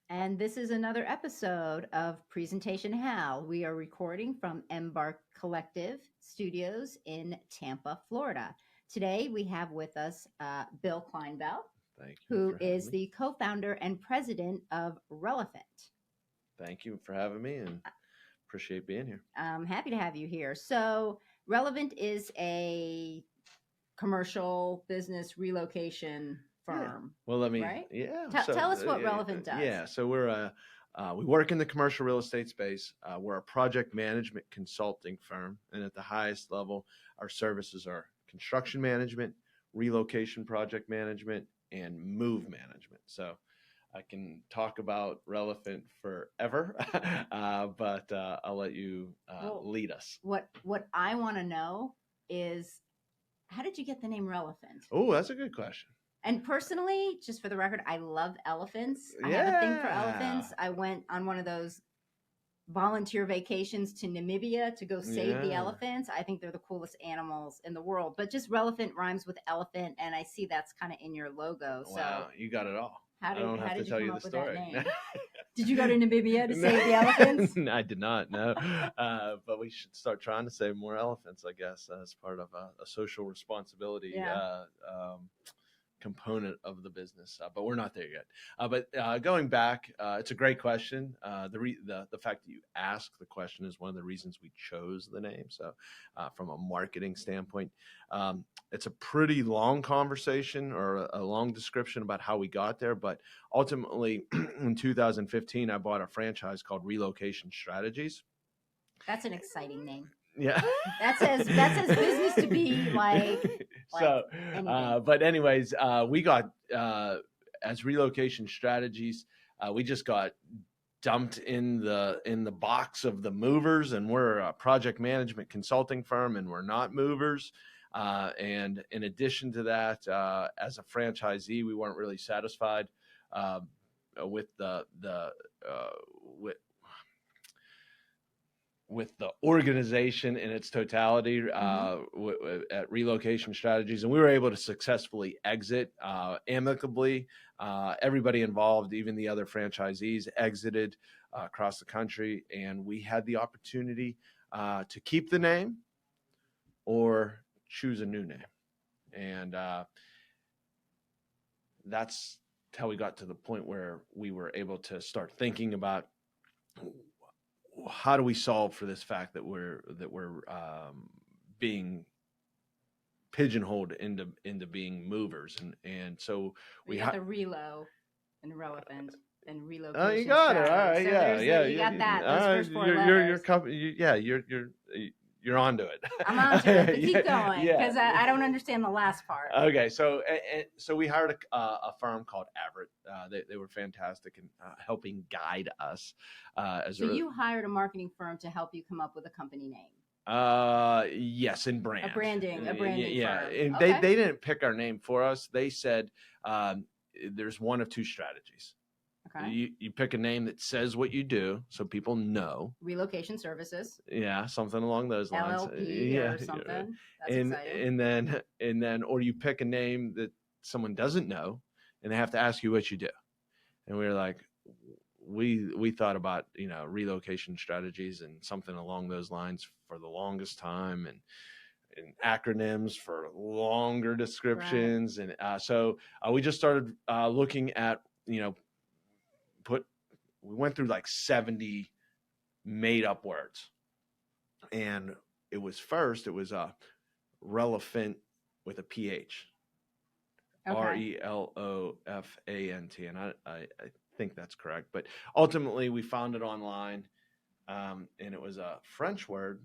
And this is another episode of Presentation How. We are recording from Embark Collective Studios in Tampa, Florida. Today we have with us Bill Clinebell, Thank you who for having is me. the co-founder and president of Relofant. Thank you for having me and appreciate being here. I'm happy to have you here. So, Relevant is a commercial business relocation firm. Well, let me. Right? Yeah. Tell us what Relevant does. Yeah. So we work in the commercial real estate space. We're a project management consulting firm, and at the highest level, our services are construction management, relocation project management, and move management. So I can talk about Relevant forever, but I'll let you lead us. What I want to know is, how did you get the name Relevant? Oh, that's a good question. And personally, just for the record, I love elephants. I have a thing for elephants. I went on one of those volunteer vacations to Namibia to go save the elephants. I think they're the coolest animals in the world. But just Relevant rhymes with elephant, and I see that's kind of in your logo. So wow, you got it all. How did you come up with that name? Did you go to Namibia to save the elephants? I did not, no. But we should start trying to save more elephants, I guess, as part of a social responsibility component of the business. But we're not there yet. But going back, it's a great question. The fact that you ask the question is one of the reasons we chose the name. So from a marketing standpoint, it's a pretty long conversation or a long description about how we got there. But ultimately, in 2015, I bought a franchise called Relocation Strategies. That's an exciting name. Yeah, that says business to be like. So, but anyways, we got as Relocation Strategies, we just got dumped in the box of the movers, and we're a project management consulting firm, and we're not movers. And in addition to that, as a franchisee, we weren't really satisfied with with the organization in its totality at Relocation Strategies. And we were able to successfully exit amicably. Everybody involved, even the other franchisees, exited across the country. And we had the opportunity to keep the name or choose a new name. And that's how we got to the point where we were able to start thinking about how do we solve for this fact that we're being pigeonholed into being movers, and so we got the relo and relevant and relocation. Oh, you got it. All right, so you got that. Those first four letters. You're onto it. I'm onto it. But keep going, because I don't understand the last part. Okay, so we hired a firm called Everett. They were fantastic in helping guide us. You hired a marketing firm to help you come up with a company name. Yes, in brand. A branding firm. And okay. they didn't pick our name for us. They said there's one of two strategies. Okay. You pick a name that says what you do, so people know. Relocation services. Yeah, something along those lines. LLP or something. That's exciting. And then, or you pick a name that someone doesn't know, and they have to ask you what you do. And we were like, we thought about Relocation Strategies and something along those lines for the longest time, and acronyms for longer descriptions, right. And so we just started looking at we went through like 70 made up words, and it was Relofant with a PH, okay. Relofant, and I think that's correct. But ultimately, we found it online, and it was a French word.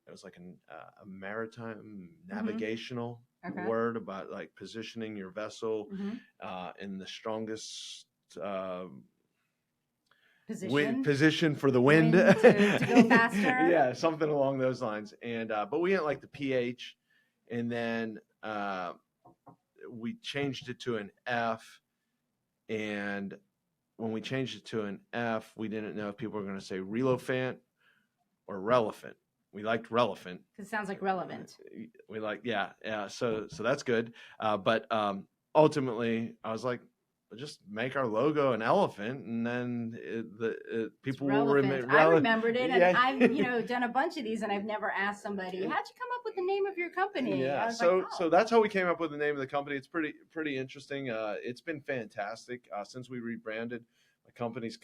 It was like a maritime navigational word about like positioning your vessel in the strongest position for the wind to go faster. Yeah, something along those lines. And but we didn't like the PH, and then we changed it to an F. And when we changed it to an F, we didn't know if people were going to say Relofant or Relofant. We liked Relofant because it sounds like relevant. We like, yeah. So that's good. But ultimately, I was like, just make our logo an elephant, and then people will Relevant. I remembered it, and I've done a bunch of these, and I've never asked somebody, "How'd you come up with the name of your company?" Yeah, I was so like, so that's how we came up with the name of the company. It's pretty interesting. It's been fantastic since we rebranded. The company's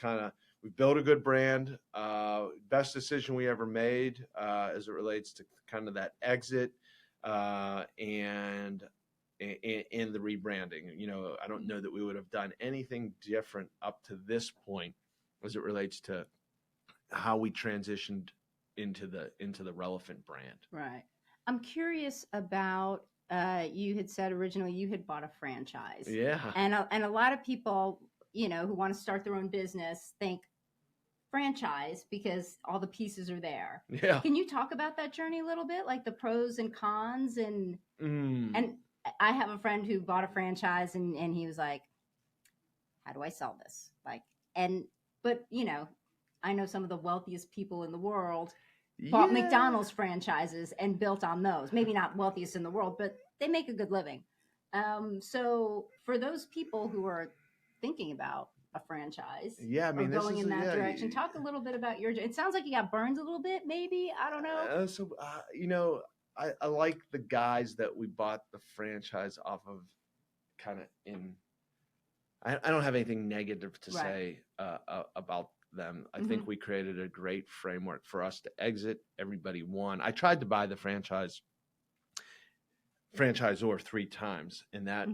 we've built a good brand. Best decision we ever made as it relates to kind of that exit and in the rebranding. I don't know that we would have done anything different up to this point as it relates to how we transitioned into the Relofant brand. Right. I'm curious about you had said originally you had bought a franchise. Yeah. And a lot of people, who want to start their own business think franchise because all the pieces are there. Yeah. Can you talk about that journey a little bit, like the pros and cons? And I have a friend who bought a franchise and he was like, how do I sell this? But I know some of the wealthiest people in the world bought McDonald's franchises and built on those. Maybe not wealthiest in the world, but they make a good living. So for those people who are thinking about a franchise, or going in that direction, talk a little bit about it sounds like you got burned a little bit, maybe. I don't know. I like the guys that we bought the franchise off of. I don't have anything negative to say about them. I think we created a great framework for us to exit. Everybody won. I tried to buy the franchisor 3 times, and that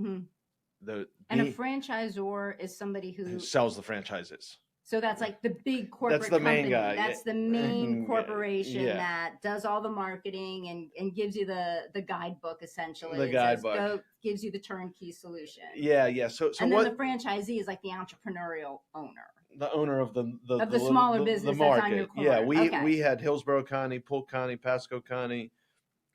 a franchisor is somebody who sells the franchises. So that's like the big corporate That's the company. Main guy. That's the main corporation that does all the marketing and gives you the guidebook, essentially. The guidebook. Gives you the turnkey solution. Yeah. So and then the franchisee is like the entrepreneurial owner. The owner of the smaller business the market. That's on your corner. Yeah, we had Hillsborough County, Polk County, Pasco County,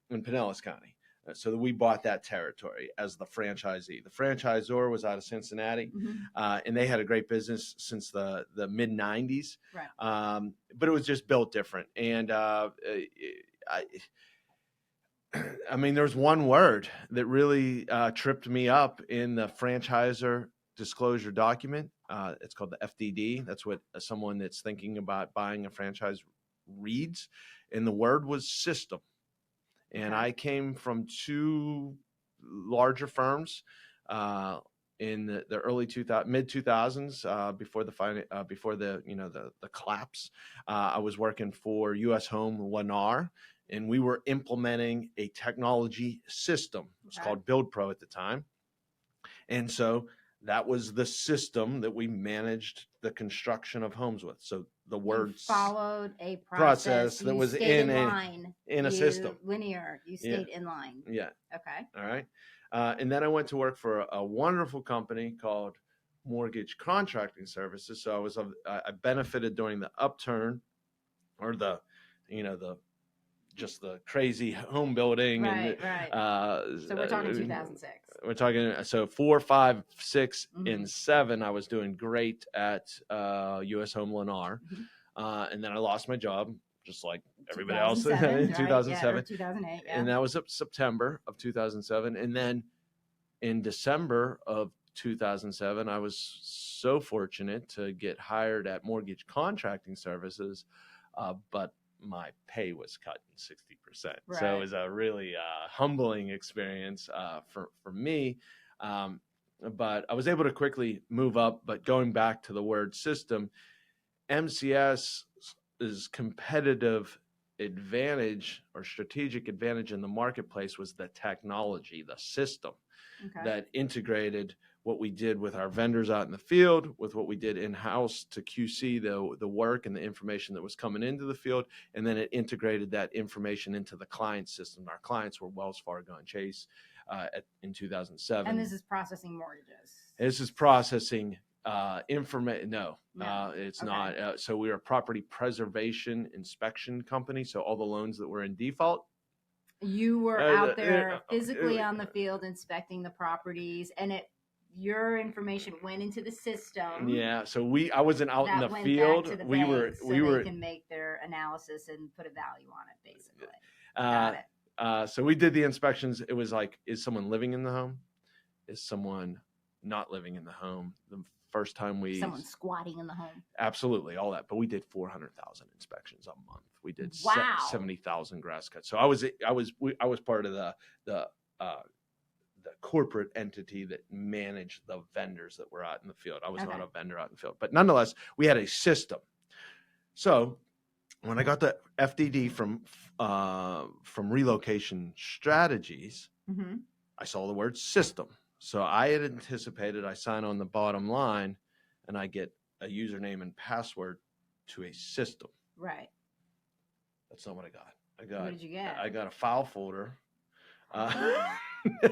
and Pinellas County. So we bought that territory as the franchisee. The franchisor was out of Cincinnati, and they had a great business since the mid '90s. Right. But it was just built different. And I mean, there's one word that really tripped me up in the franchisor disclosure document. It's called the FDD. That's what someone that's thinking about buying a franchise reads. And the word was system. And I came from 2 larger firms in the early mid 2000s before the collapse. I was working for U.S. Home Lennar, and we were implementing a technology system. It was called Build Pro at the time, and so that was the system that we managed the construction of homes with. So the words followed a process that was in a system. Linear. You stayed in line. Yeah. Okay. All right. And then I went to work for a wonderful company called Mortgage Contracting Services. So I benefited during the upturn, or the crazy home building. Right. So we're talking 2006. We're talking 4, 5, 6, and 7. I was doing great at U.S. Home Lennar, and then I lost my job, just like everybody else in 2007. Or 2008, and that was September of 2007. And then in December of 2007, I was so fortunate to get hired at Mortgage Contracting Services, but my pay was cut in 60%. Right. So it was a really humbling experience for me. But I was able to quickly move up. But going back to the word system, MCS's competitive advantage or strategic advantage in the marketplace was the technology, the system that integrated what we did with our vendors out in the field, with what we did in-house to QC the work and the information that was coming into the field, and then it integrated that information into the client system. Our clients were Wells Fargo and Chase in 2007. And this is processing mortgages. This is processing information. No, it's not. So we are a property preservation inspection company. So all the loans that were in default, you were out there physically on the field inspecting the properties, and your information went into the system. Yeah. So I wasn't out in the field. We were they can make their analysis and put a value on it, basically. Got it. So we did the inspections. It was like, is someone living in the home? Is someone not living in the home. The first time someone squatting in the home. Absolutely, all that. But we did 400,000 inspections a month. We did Wow. 70,000 grass cuts. So I was part of the corporate entity that managed the vendors that were out in the field. I was not a vendor out in the field, but nonetheless, we had a system. So when I got the FDD from Relocation Strategies, I saw the word system. So I had anticipated I sign on the bottom line and I get a username and password to a system. Right. That's not what I got. What did you get? I got a file folder. Oh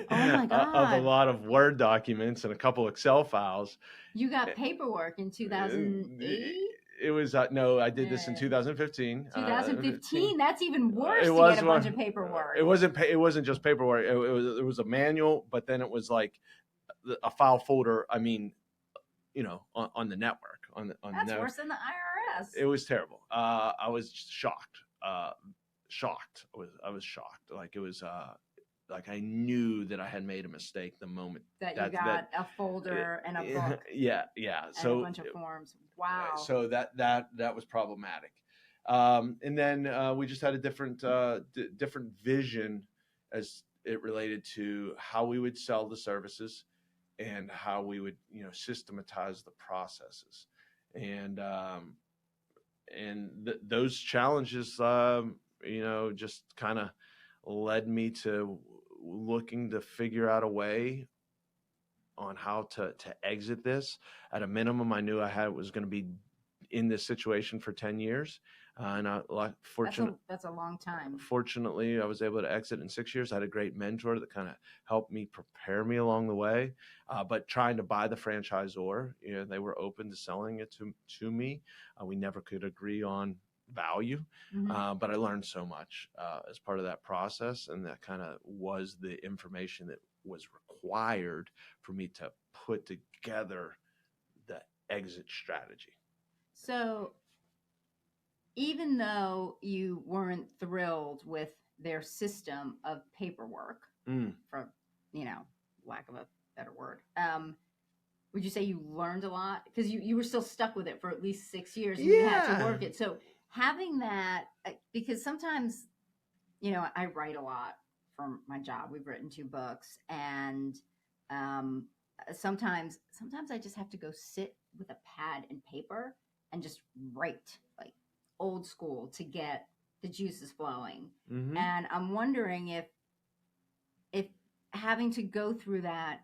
my God. Of a lot of Word documents and a couple Excel files. You got paperwork in 2008? It was, no, I did this in 2015. 2015? That's even worse to get a bunch of paperwork. It wasn't just paperwork. It was a manual, but then it was like a file folder. I mean, on the network. That's worse than the IRS. It was terrible. I was shocked. Shocked. I was shocked. Like it was, like I knew that I had made a mistake the moment that you got a folder and a book. Yeah. And a bunch of forms. Wow. So that was problematic. And then we just had a different vision as it related to how we would sell the services and how we would, systematize the processes. And those challenges, just kind of led me to looking to figure out a way on how to exit this. At a minimum, I knew I was going to be in this situation for 10 years. And that's a long time. Fortunately, I was able to exit in 6 years. I had a great mentor that kind of helped me prepare me along the way. But trying to buy the franchisor, they were open to selling it to me. We never could agree on value, but I learned so much as part of that process, and that kind of was the information that was required for me to put together the exit strategy. So even though you weren't thrilled with their system of paperwork, for lack of a better word, would you say you learned a lot? Because you were still stuck with it for at least 6 years and you had to work it. So having that, because sometimes, I write a lot for my job. We've written 2 books, and sometimes I just have to go sit with a pad and paper and just write, like old school, to get the juices flowing. And I'm wondering if having to go through that,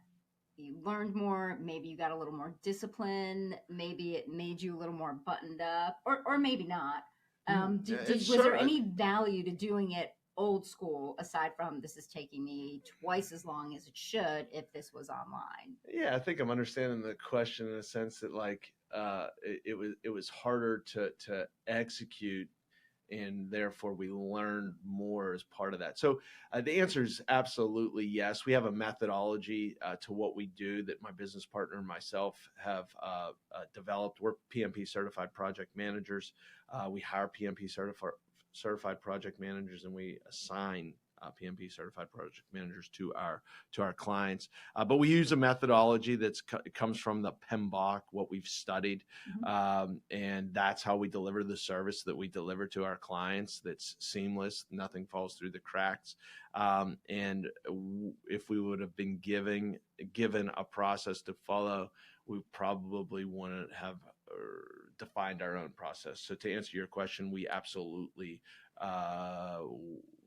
you learned more, maybe you got a little more discipline, maybe it made you a little more buttoned up, or maybe not. Was there any value to doing it old school, aside from this is taking me twice as long as it should if this was online? Yeah, I think I'm understanding the question in a sense that like it was harder to execute, and therefore we learned more as part of that. So the answer is absolutely yes. We have a methodology to what we do that my business partner and myself have developed. We're PMP certified project managers. We hire PMP certified project managers, and we assign PMP certified project managers to our clients. But we use a methodology that comes from the PMBOK, what we've studied. And that's how we deliver the service that we deliver to our clients. That's seamless. Nothing falls through the cracks. And if we would have been given a process to follow, we probably wouldn't have defined our own process. So to answer your question, we absolutely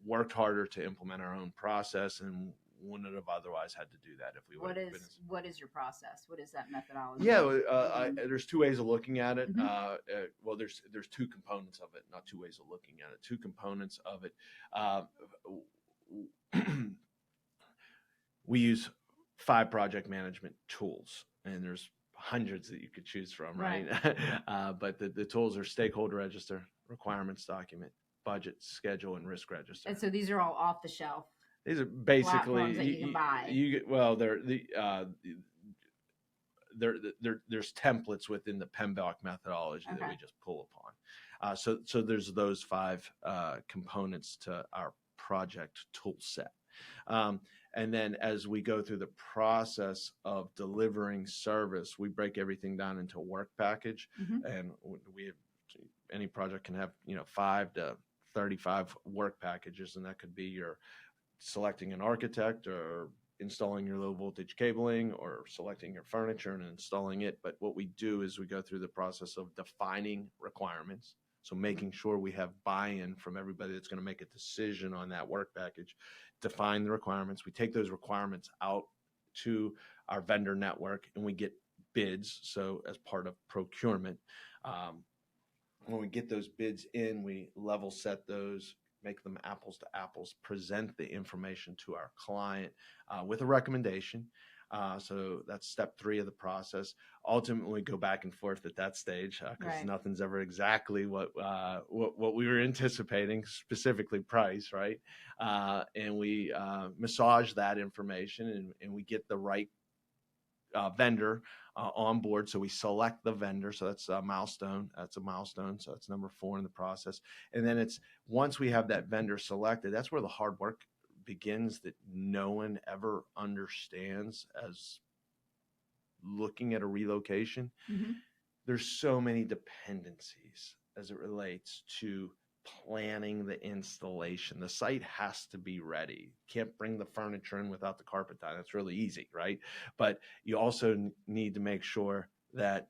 worked harder to implement our own process, and wouldn't have otherwise had to do that if we would. What is your process? What is that methodology? Yeah, there's 2 ways of looking at it. Well, there's 2 components of it, not 2 ways of looking at it. 2 components of it. We use 5 project management tools, and there's hundreds that you could choose from, right? But the tools are stakeholder register, requirements document, budget, schedule, and risk register. And so these are all off the shelf. These are basically platforms that you can buy. There's templates within the PMBOK methodology that we just pull upon. So there's those 5 components to our project tool set. And then as we go through the process of delivering service, we break everything down into a work package. And we have, any project can have, 5 to 35 work packages, and that could be your selecting an architect or installing your low voltage cabling or selecting your furniture and installing it. But what we do is we go through the process of defining requirements. So making sure we have buy-in from everybody that's going to make a decision on that work package, define the requirements. We take those requirements out to our vendor network and we get bids. So as part of procurement, when we get those bids in, we level set those, make them apples to apples, present the information to our client with a recommendation. So that's step 3 of the process. Ultimately, go back and forth at that stage because nothing's ever exactly what we were anticipating, specifically price, right? And we massage that information and we get the right vendor on board. So we select the vendor. So that's a milestone. So that's number 4 in the process. And then it's once we have that vendor selected, that's where the hard work begins that no one ever understands as looking at a relocation. There's so many dependencies as it relates to planning the installation. The site has to be ready. Can't bring the furniture in without the carpet down. That's really easy, right? But you also need to make sure that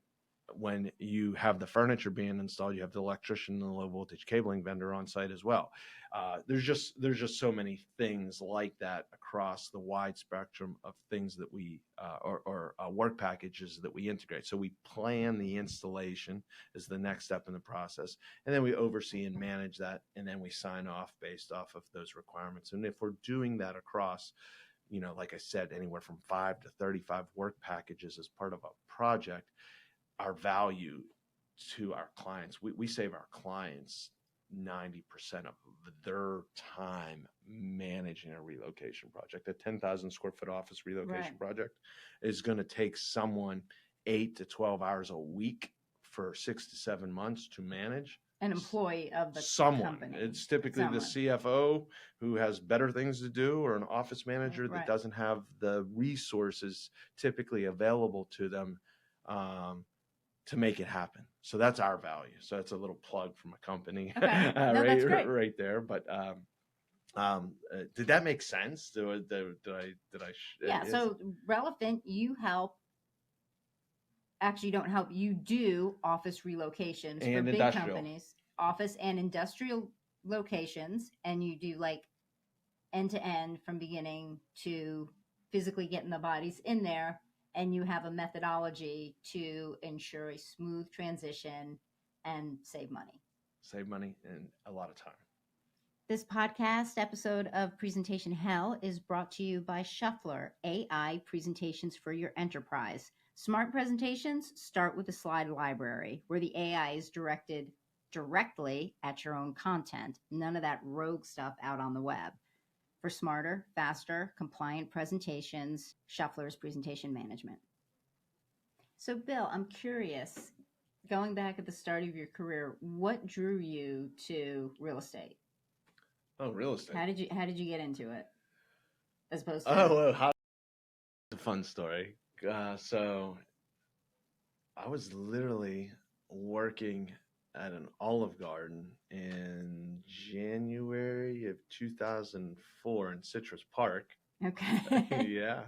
when you have the furniture being installed, you have the electrician and the low voltage cabling vendor on site as well. There's just so many things like that across the wide spectrum of things that we or work packages that we integrate. So we plan the installation as the next step in the process, and then we oversee and manage that, and then we sign off based off of those requirements. And if we're doing that across, like I said, anywhere from 5 to 35 work packages as part of a project, our value to our clients, we save our clients 90% of their time managing a relocation project. A 10,000 square foot office relocation project is going to take someone 8 to 12 hours a week for 6 to 7 months to manage. An employee of the company. It's typically the CFO who has better things to do, or an office manager that doesn't have the resources typically available to them to make it happen. So that's our value. So that's a little plug from a company right there. But did that make sense? Did I? Yeah. So Relofant, you help. Actually, you don't help. You do office relocations for big companies, office and industrial locations, and you do like end to end from beginning to physically getting the bodies in there. And you have a methodology to ensure a smooth transition and save money. Save money and a lot of time. This podcast episode of Presentation Hell is brought to you by Shufflrr, AI presentations for your enterprise. Smart presentations start with a slide library where the AI is directed directly at your own content. None of that rogue stuff out on the web. For smarter, faster, compliant presentations, Shufflrr's presentation management. So, Bill, I'm curious, going back at the start of your career, what drew you to real estate? Oh, real estate. How did you get into it? As opposed to it's a fun story. So I was literally working at an Olive Garden in January of 2004 in Citrus Park. Okay. Yeah.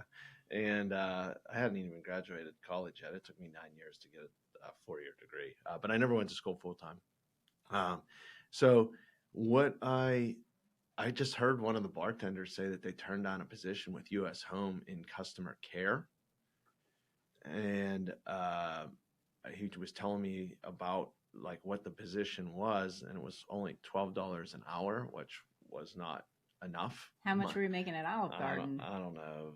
And I hadn't even graduated college yet. It took me 9 years to get a 4-year degree, but I never went to school full time. So what I just heard one of the bartenders say that they turned down a position with US Home in customer care. And he was telling me about like what the position was, and it was only $12 an hour, which was not enough. How much were you making at Olive Garden? I don't know,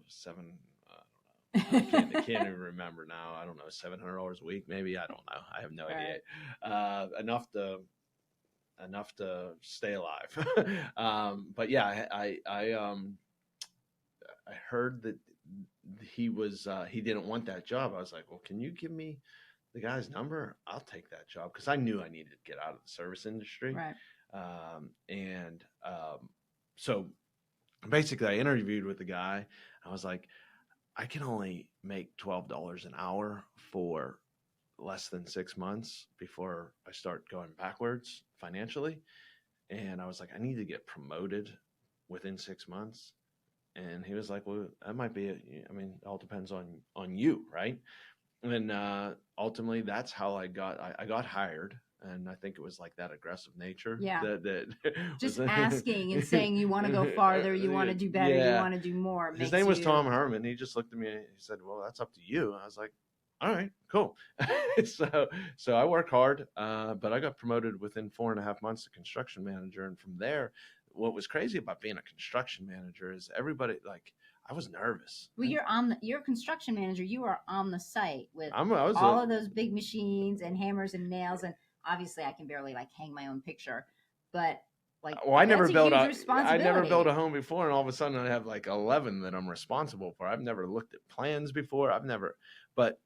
I can't even remember now. I don't know, $700 a week, maybe. I don't know. I have no idea. Enough to stay alive. But yeah, I heard that he didn't want that job. I was like, well, can you give me the guy's number? I'll take that job, because I knew I needed to get out of the service industry. Right. So basically I interviewed with the guy. I was like, I can only make $12 an hour for less than 6 months before I start going backwards financially. And I was like, I need to get promoted within 6 months. And he was like, well, that might be it. I mean, it all depends on you, right? And ultimately, that's how I got hired. And I think it was like that aggressive nature Yeah. that Just was asking and saying you want to go farther, you want to do better, you yeah. want to do more. His name was Tom Herman. He just looked at me and he said, well, that's up to you. And I was like, all right, cool. So I work hard, but I got promoted within 4.5 months to construction manager. And from there, what was crazy about being a construction manager is everybody, like, I was nervous. Well, you're a construction manager. You are on the site with I was all of those big machines and hammers and nails, and obviously I can barely like hang my own picture, but like, well, I never built responsibility. a home before, and all of a sudden I have like 11 that I'm responsible for. I've never looked at plans before. But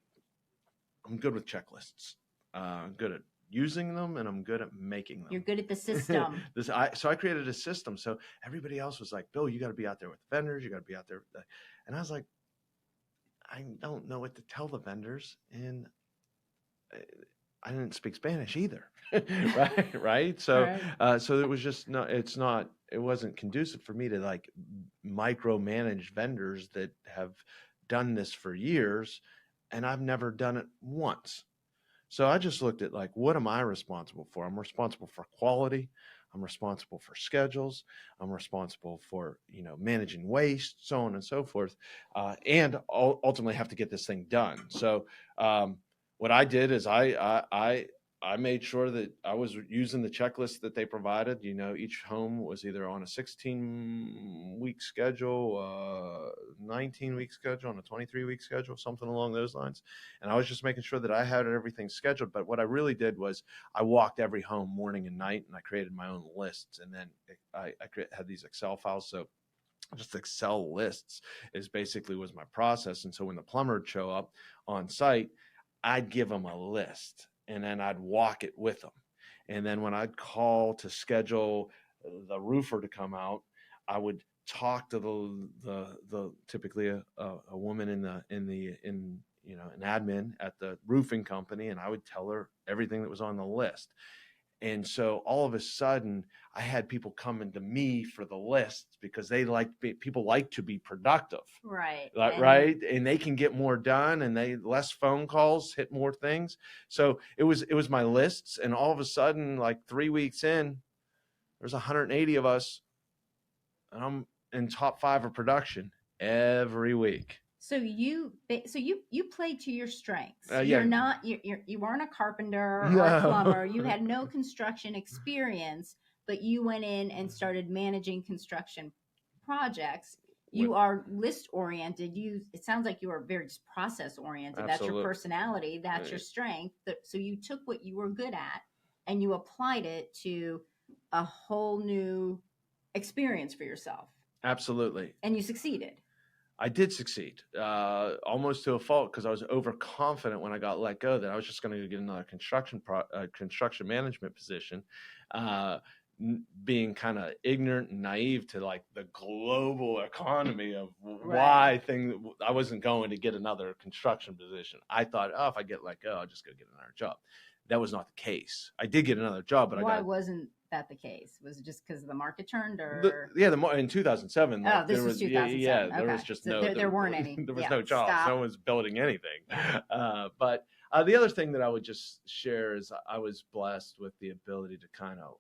I'm good with checklists. I'm good at using them, and I'm good at making them. You're good at the system. So I created a system. So everybody else was like, Bill, you got to be out there with vendors. You got to be out there. And I was like, I don't know what to tell the vendors. And I didn't speak Spanish either. Right. So, Right. So it was just, it wasn't conducive for me to like micromanage vendors that have done this for years. And I've never done it once. So I just looked at like, what am I responsible for? I'm responsible for quality. I'm responsible for schedules. I'm responsible for, managing waste, so on and so forth. And ultimately have to get this thing done. So what I did is I made sure that I was using the checklist that they provided. Each home was either on a 16-week schedule, 19-week schedule, on a 23-week schedule, something along those lines. And I was just making sure that I had everything scheduled. But what I really did was I walked every home morning and night, and I created my own lists. And then I had these Excel files. So just Excel lists was my process. And so when the plumber would show up on site, I'd give them a list, and then I'd walk it with them. And then when I'd call to schedule the roofer to come out, I would talk to the typically a woman in an admin at the roofing company, and I would tell her everything that was on the list. And so all of a sudden, I had people coming to me for the lists because people like to be productive, Right? Right, and they can get more done, and they less phone calls, hit more things. So it was my lists, and all of a sudden, like 3 weeks in, there's 180 of us, and I'm in top 5 of production every week. So you played to your strengths. Yeah. You weren't a carpenter or a plumber. You had no construction experience, but you went in and started managing construction projects. You are list oriented. It sounds like you are very just process oriented. That's your personality. That's your strength. So you took what you were good at and you applied it to a whole new experience for yourself. Absolutely. And you succeeded. I did succeed, almost to a fault, because I was overconfident when I got let go that I was just going to get another construction management position, being kind of ignorant and naive to like the global economy of why I wasn't going to get another construction position. I thought, if I get let go, I'll just go get another job. That was not the case. I did get another job, but why wasn't that the case? Was it just because the market turned, or in 2007? Oh, this was 2007. There was just there weren't any. There was no jobs. No one was building anything. But the other thing that I would just share is I was blessed with the ability to kind of,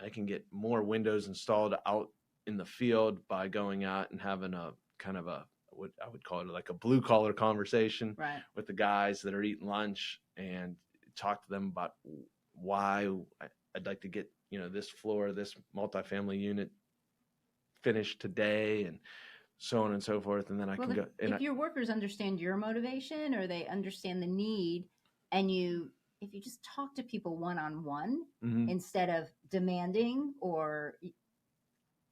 I can get more windows installed out in the field by going out and having a kind of what I would call it like a blue collar conversation with the guys that are eating lunch, and talk to them about why I'd like to get, this floor, this multifamily unit finished today, and so on and so forth. And then I can go. If your workers understand your motivation, or they understand the need, and if you just talk to people one-on-one instead of demanding, or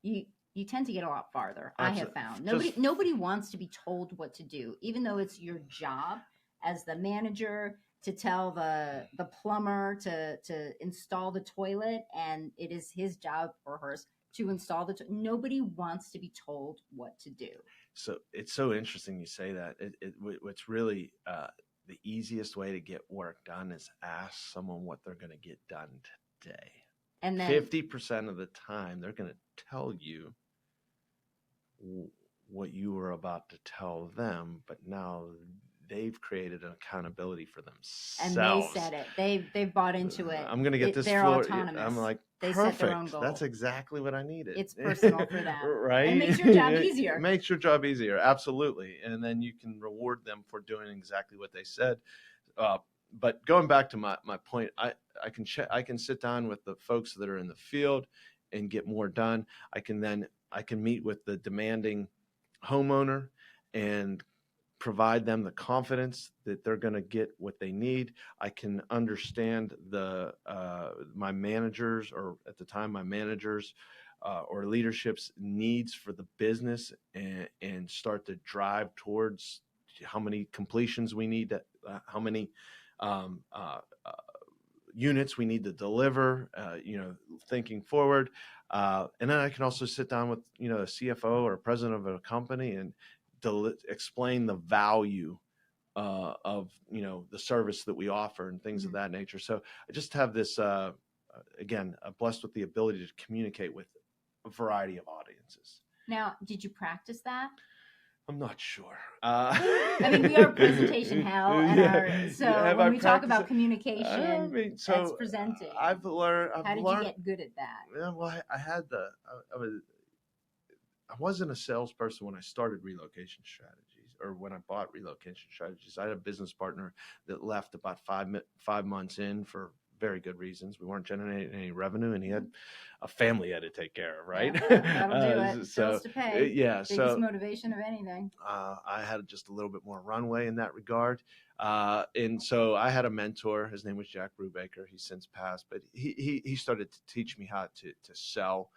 you tend to get a lot farther. Absolutely. I have found nobody wants to be told what to do, even though it's your job as the manager to tell the plumber to install the toilet, and it is his job or hers to install nobody wants to be told what to do. So it's so interesting you say that. What's really the easiest way to get work done is ask someone what they're going to get done today. And then 50% of the time, they're going to tell you what you were about to tell them, but now they've created an accountability for themselves. And they said it. They've bought into it. I'm going to get this they're floor. Autonomous. I'm like, they perfect. Set their own goal. That's exactly what I needed. It's personal for them. Right? And it makes your job easier. It makes your job easier. Absolutely. And then you can reward them for doing exactly what they said. But going back to my point, I can sit down with the folks that are in the field and get more done. I can meet with the demanding homeowner and provide them the confidence that they're going to get what they need. I can understand my managers, or at the time my managers or leadership's needs for the business, and start to drive towards how many completions we need, how many units we need to deliver, thinking forward. And then I can also sit down with, a CFO or a president of a company and explain the value of, the service that we offer and things of that nature. So I just have this, again, blessed with the ability to communicate with a variety of audiences. Now, did you practice that? I'm not sure. I mean, we are presentation hell, and when we talk about communication, that's presenting. I've learned. How did you get good at that? Yeah, well, I wasn't a salesperson when I started Relocation Strategies, or when I bought Relocation Strategies. I had a business partner that left about 5 months in for very good reasons. We weren't generating any revenue, and he had a family he had to take care of, right? Yeah, that'll do it. So, bills to pay. Biggest motivation of anything. I had just a little bit more runway in that regard. And so I had a mentor. His name was Jack Brubaker. He's since passed, but he started to teach me how to sell.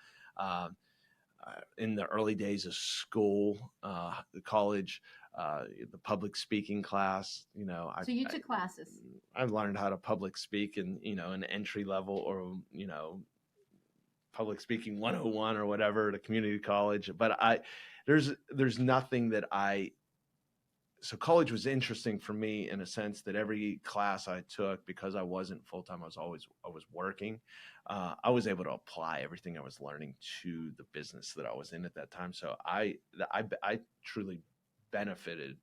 In the early days of school, the college, the public speaking class, So you took classes. I learned how to public speak in, an entry level, or, public speaking 101 or whatever at a community college. But there's nothing that so college was interesting for me in a sense that every class I took, because I wasn't full-time, I was working. I was able to apply everything I was learning to the business that I was in at that time. So I truly benefited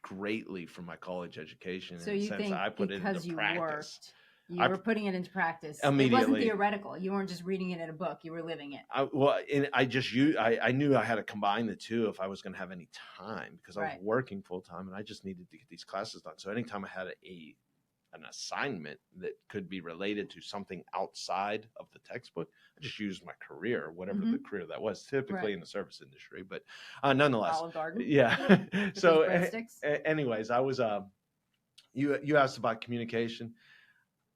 greatly from my college education. So you think I put it into practice. You were putting it into practice. Immediately. It wasn't theoretical. You weren't just reading it in a book. You were living it. I knew I had to combine the two if I was going to have any time, because I was working full time and I just needed to get these classes done. So anytime I had an assignment that could be related to something outside of the textbook, I just used my career, whatever the career that was, typically in the service industry. But nonetheless, Olive Garden. Yeah. So anyways, I was, you asked about communication.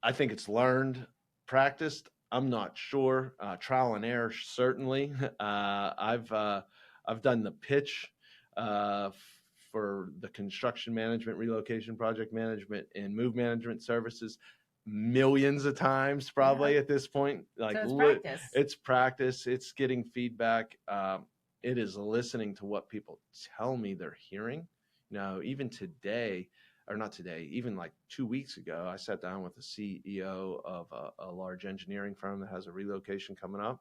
I think it's learned, practiced. I'm not sure. Trial and error, certainly. I've done the pitch for the construction management, relocation project management, and move management services millions of times, probably at this point. Like, so it's practice. It's practice. It's getting feedback. It is listening to what people tell me they're hearing. Even today. Or not today, even like 2 weeks ago, I sat down with the CEO of a large engineering firm that has a relocation coming up.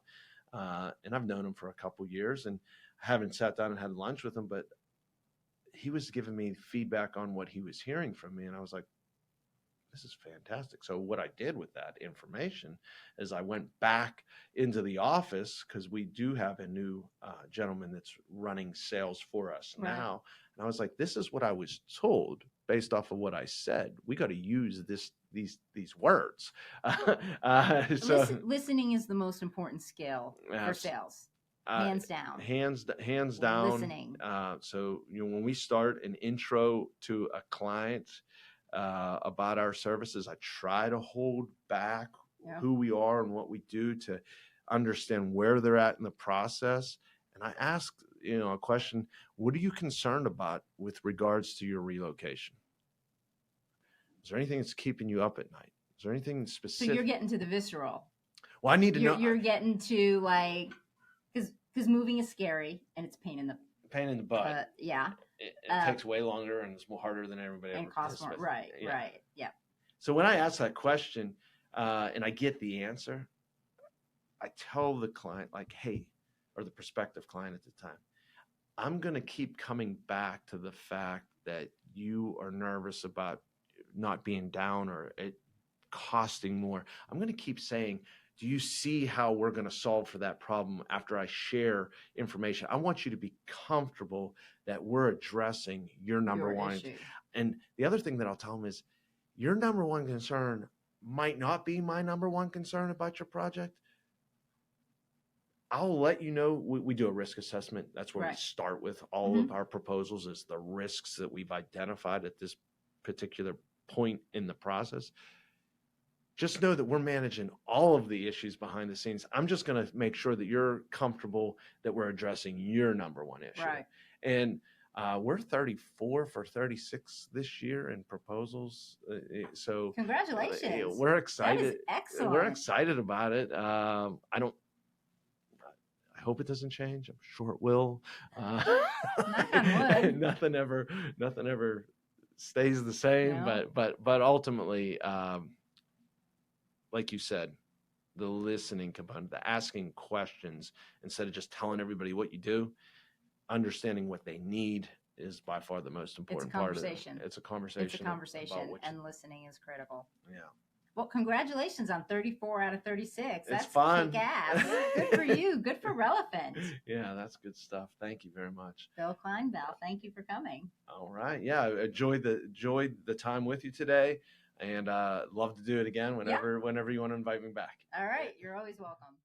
And I've known him for a couple years, and I haven't sat down and had lunch with him, but he was giving me feedback on what he was hearing from me. And I was like, this is fantastic. So what I did with that information is I went back into the office, because we do have a new gentleman that's running sales for us now. And I was like, this is what I was told based off of what I said. We got to use these words. Listening is the most important skill for sales. Hands down. Hands down. Listening. So when we start an intro to a client about our services, I try to hold back who we are and what we do to understand where they're at in the process. And I ask, a question: what are you concerned about with regards to your relocation? Is there anything that's keeping you up at night? Is there anything specific? So you're getting to the visceral. Well, I need to know. You're getting to like, because moving is scary and it's a pain in the butt. Yeah. It takes way longer and it's more harder than everybody and ever costs more. Right. Yeah. Right. Yeah. So when I ask that question and I get the answer, I tell the client, like, hey, or the prospective client at the time, I'm going to keep coming back to the fact that you are nervous about not being down or it costing more. I'm going to keep saying, do you see how we're going to solve for that problem after I share information? I want you to be comfortable that we're addressing your number one issue. And the other thing that I'll tell them is your number one concern might not be my number one concern about your project. I'll let you know. We do a risk assessment. That's where we start with all of our proposals, is the risks that we've identified at this particular point in the process. Just know that we're managing all of the issues behind the scenes. I'm just going to make sure that you're comfortable that we're addressing your number one issue. Right. And we're 34 for 36 this year in proposals. So congratulations. We're excited. That is excellent. We're excited about it. I hope it doesn't change. I'm sure it will. Knock on wood. Nothing ever stays the same. No. But ultimately, like you said, the listening component, the asking questions instead of just telling everybody what you do, understanding what they need is by far the most important part of it. It's a conversation. It's a conversation, and listening is critical. Yeah. Well, congratulations on 34 out of 36. That's fun. Kick-ass. Good for you. Good for Relofant. Yeah, that's good stuff. Thank you very much. Bill Clinebell, thank you for coming. All right. Yeah, I enjoyed the time with you today, and love to do it again whenever you want to invite me back. All right. You're always welcome.